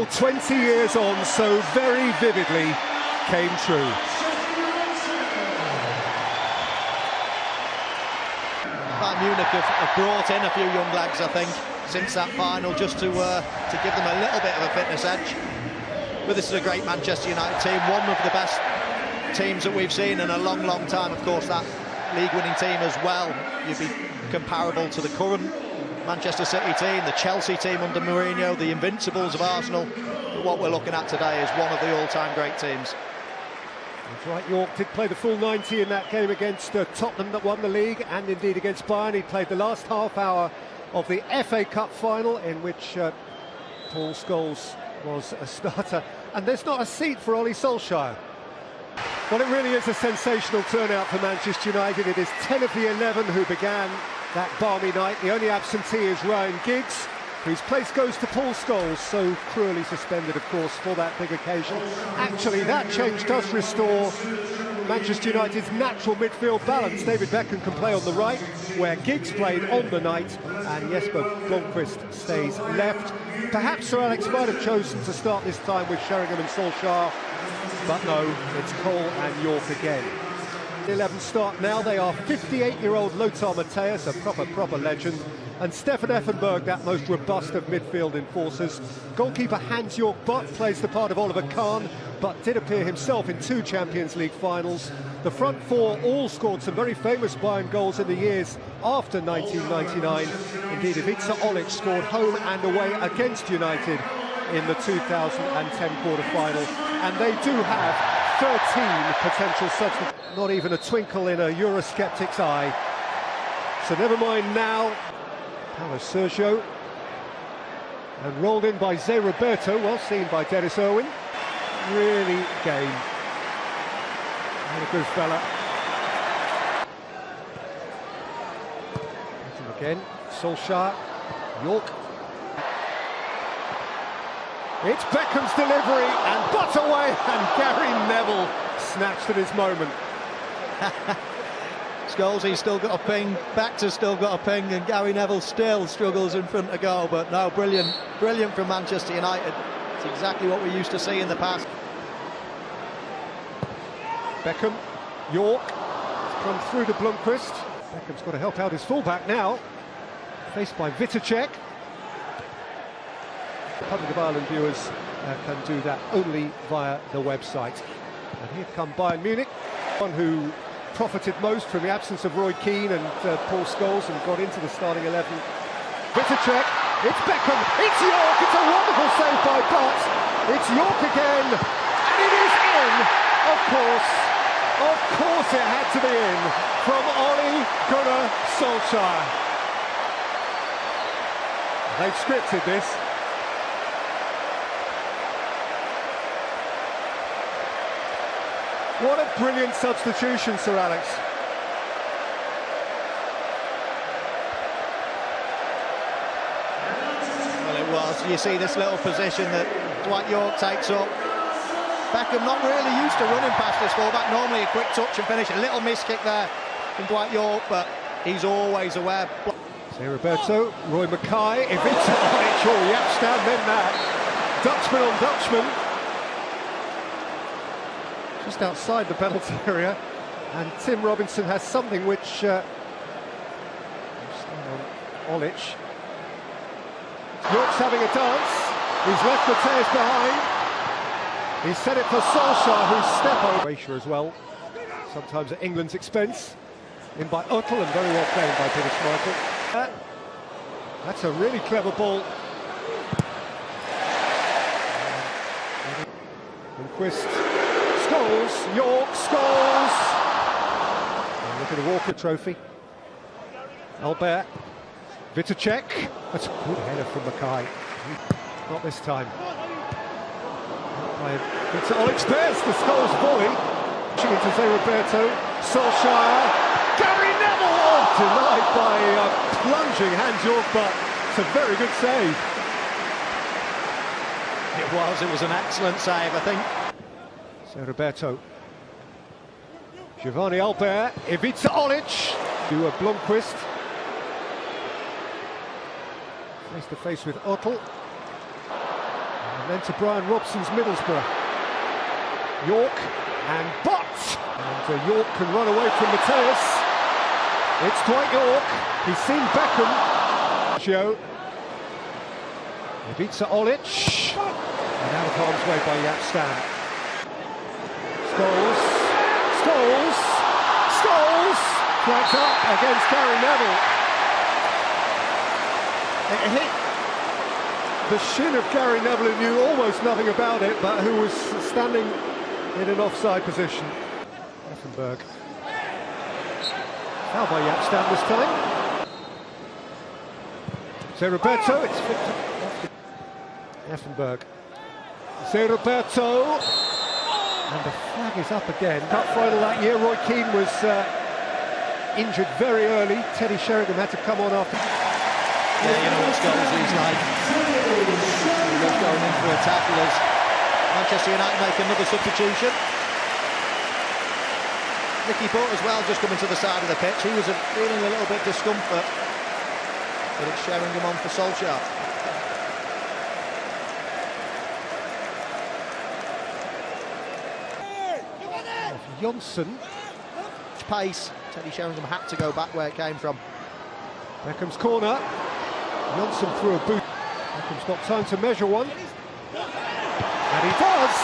fable 20 years on so very vividly came true. Bayern Munich have brought in a few young lads, I think, since that final, just to give them a little bit of a fitness edge. But this is a great Manchester United team, one of the best teams that we've seen in a long, long time. Of course, that league-winning team as well. You'd be comparable to the current Manchester City team, the Chelsea team under Mourinho, the Invincibles of Arsenal. But what we're looking at today is one of the all-time great teams. That's right, York did play the full 90 in that game against Tottenham that won the league, and indeed against Bayern. He played the last half hour of the FA Cup final, in which Paul Scholes was a starter. And there's not a seat for Ole Solskjaer. Well, it really is a sensational turnout for Manchester United. It is 10 of the 11 who began that balmy night. The only absentee is Ryan Giggs, whose place goes to Paul Scholes, so cruelly suspended, of course, for that big occasion. Actually, that change does restore Manchester United's natural midfield balance. David Beckham can play on the right, where Giggs played on the night, and Jesper Blomqvist stays left. Perhaps Sir Alex might have chosen to start this time with Sheringham and Solskjaer, but no, it's Cole and York again. The 11 start now. They are 58-year-old Lothar Matthäus, a proper legend, and Stefan Effenberg, that most robust of midfield enforcers. Goalkeeper Hans-Jörg Butt plays the part of Oliver Kahn, but did appear himself in 2 Champions League finals. The front 4 all scored some very famous Bayern goals in the years after 1999. Indeed, Ivica Olic scored home and away against United in the 2010 quarter-final, and they do have 13 potential substitutes. Not even a twinkle in a Eurosceptic's eye. So never mind now. Paulo Sergio. And rolled in by Zé Roberto, well seen by Dennis Irwin. Really game. And a good fella. Again, Solskjaer, York. It's Beckham's delivery, and Butt away, and Gary Neville snatched at his moment. Scholes's still got a ping, Baxter's still got a ping, and Gary Neville still struggles in front of goal. But no, brilliant from Manchester United. It's exactly what we used to see in the past. Beckham, York, come through to Blomqvist. Beckham's got to help out his fullback now. Faced by Vitacek. Public of Ireland viewers can do that only via the website. And here come Bayern Munich, one who profited most from the absence of Roy Keane and Paul Scholes and got into the starting 11. Vitacek, it's Beckham, it's York, it's a wonderful save by Butt. It's York again, and it is in, of course it had to be in, from Ole Gunnar Solskjaer. They've scripted this. What a brilliant substitution, Sir Alex. Well, it was. You see this little position that Dwight York takes up. Beckham not really used to running past this fullback. Normally a quick touch and finish. A little miss kick there from Dwight York, but he's always aware. Zé Roberto, Roy Mackay, Ivica Olic, Yapstam, then that. Dutchman on Dutchman. Just outside the penalty area, and Tim Robinson has something which on Olic. York's having a dance. He's left Matthäus behind. He's set it for Solskjaer, who's step over. Erasure as well, sometimes at England's expense. In by Uttel, and very well played by Peter Schmeichel. That's a really clever ball. Blomqvist. Scholes, York, Scholes. And look at the Walker Trophy. Albert, Vitacek. That's a good header from Mackay. Not this time. It's Alex Bears, the Scholes volley. Pushing into Zé Roberto, Solskjaer, Gary Neville. Oh, denied by plunging Hans-Jörg Butt. It's a very good save. It was an excellent save, I think. Zé Roberto, Giovanni Albert, Ivica Olic, to Blomqvist. Face to face with Ottel. And then to Brian Robson's Middlesbrough. York and Butts. And York can run away from Mateus. It's Dwight York. He's seen Beckham. Joe. Ivica Olic. And out of harm's way by Jaap Stam. Scholes. Flags up against Gary Neville. It hit the shin of Gary Neville, who knew almost nothing about it, but who was standing in an offside position. Effenberg. Foul by Jaap Stam this time. Zé Roberto, it's Victor. Effenberg. Zé Roberto. And the flag is up again. Cup final that year, Roy Keane was injured very early. Teddy Sheringham had to come on after. Yeah, you know what Scholes is like. He was going in for a tackle as Manchester United make another substitution. Nicky Butt as well, just coming to the side of the pitch. He was feeling a little bit discomfort. But it's Sheringham on for Solskjaer. Johnson. Pace. Teddy Sheringham had to go back where it came from. Beckham's corner. Johnson threw a boot. Beckham's got time to measure one. And he does!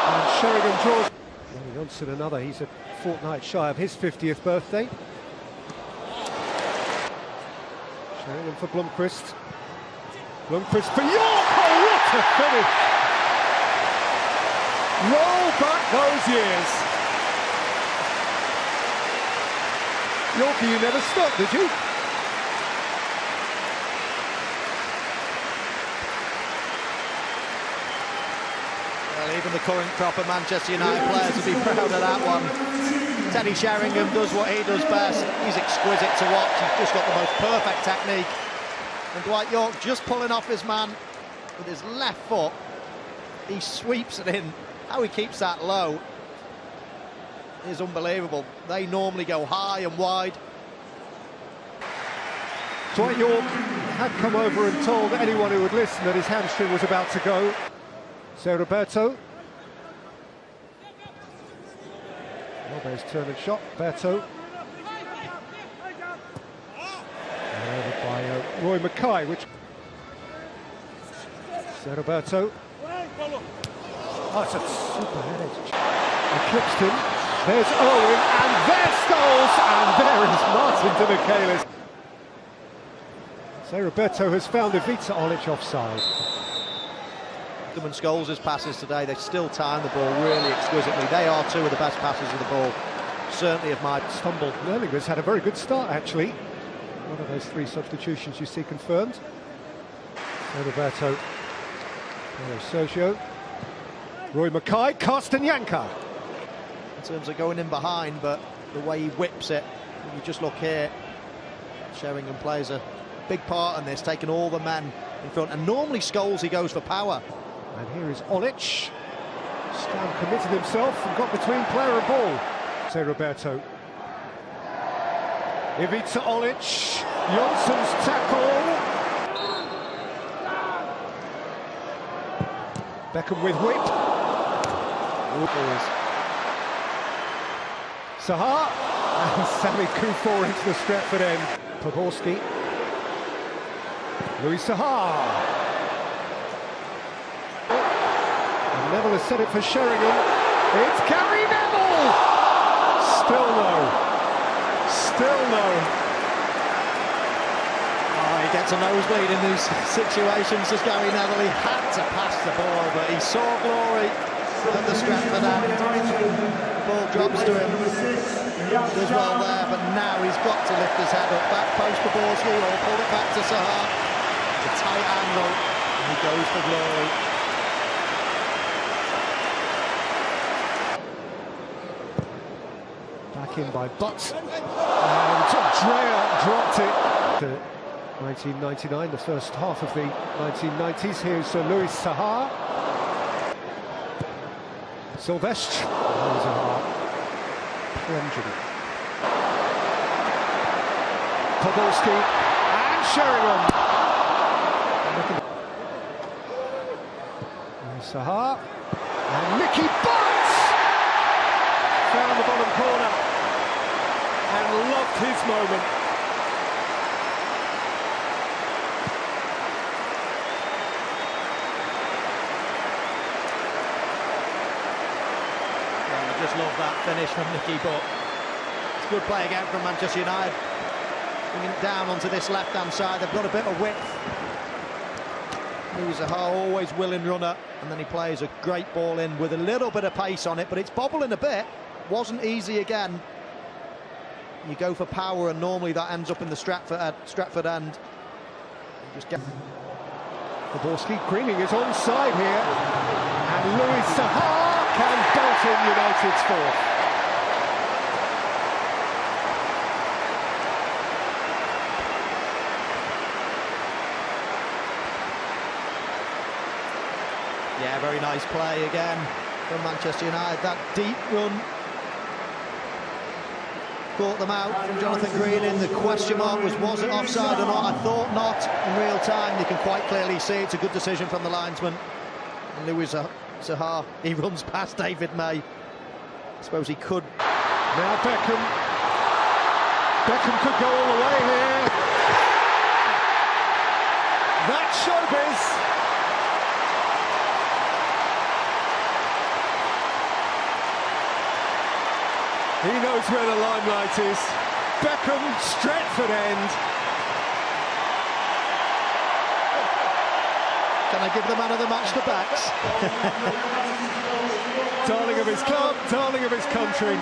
And Sheringham draws. Well, Johnson another. He's a fortnight shy of his 50th birthday. Sheringham for Blomqvist. Blomqvist for York! Oh, what a finish! Roll back those years. Yorkie, you never stopped, did you? Well, even the current crop of Manchester United players would be proud of that one. Teddy Sheringham does what he does best. He's exquisite to watch. He's just got the most perfect technique. And Dwight York just pulling off his man with his left foot. He sweeps it in. How he keeps that low is unbelievable. They normally go high and wide. Dwight York had come over and told anyone who would listen that his hamstring was about to go. Zé Roberto. Roberto's turn and shot. Roberto. And over by Roy Mackay, which... Zé Roberto. Oh, it's a super headed. Eclipsed him. There's Owen, and there's Scholes, and there is Martin de Michelis. So Roberto has found Ivica Olic offside. And Scholes' passes today, they still time the ball really exquisitely. They are two of the best passers of the ball, certainly of my stumble. Lerlinger's had a very good start, actually. One of those three substitutions you see confirmed. So Roberto, Sergio, Roy Mackay, Castanyanka. In terms of going in behind, but the way he whips it, you just look here, Sheringham plays a big part in this, taking all the men in front, and normally Scholes, he goes for power. And here is Olic. Stam committed himself and got between player and ball. Zé Roberto. Ivica Olic, Jonsson's tackle. Beckham with whip. Sahar and Sami Kufor into the Stretford end. Pogorski. Louis Sahar. And Neville has set it for Sheringham. It's Gary Neville! Still no. Still no. Oh, he gets a nosebleed in these situations as Gary Neville. He had to pass the ball, but he saw glory at the Stretford end. The ball drops to him. Does well there, but now he's got to lift his head up. Back post Pogorski, or pull it back to Sahar. A tight angle, and he goes for glory. Back in by Butts. And Drea dropped it. 1999, the first half of the 1990s. Here's Louis Sahar. Silvestre. Plunging. Pogorski and Sheringham. Solskjaer. And Mickey Butts found the bottom corner and loved his moment. I just love that finish from Mickey, but it's good play again from Manchester United. Bringing it down onto this left-hand side, they've got a bit of width. He's a always willing runner, and then he plays a great ball in with a little bit of pace on it, but it's bobbling a bit. Wasn't easy again. You go for power, and normally that ends up in the Stratford end. Just get. Podolski creaming is onside here, and Louis Saha can bolt in United's fourth. Yeah, very nice play again from Manchester United. That deep run caught them out from Jonathan Green in. The question mark was it offside or not? I thought not in real time. You can quite clearly see it's a good decision from the linesman. And Louis Saha, he runs past David May. I suppose he could. Now Beckham could go all the way here. That's showbiz. He knows where the limelight is. Beckham, Stratford end. Can I give the man of the match the backs? Darling of his club, darling of his country.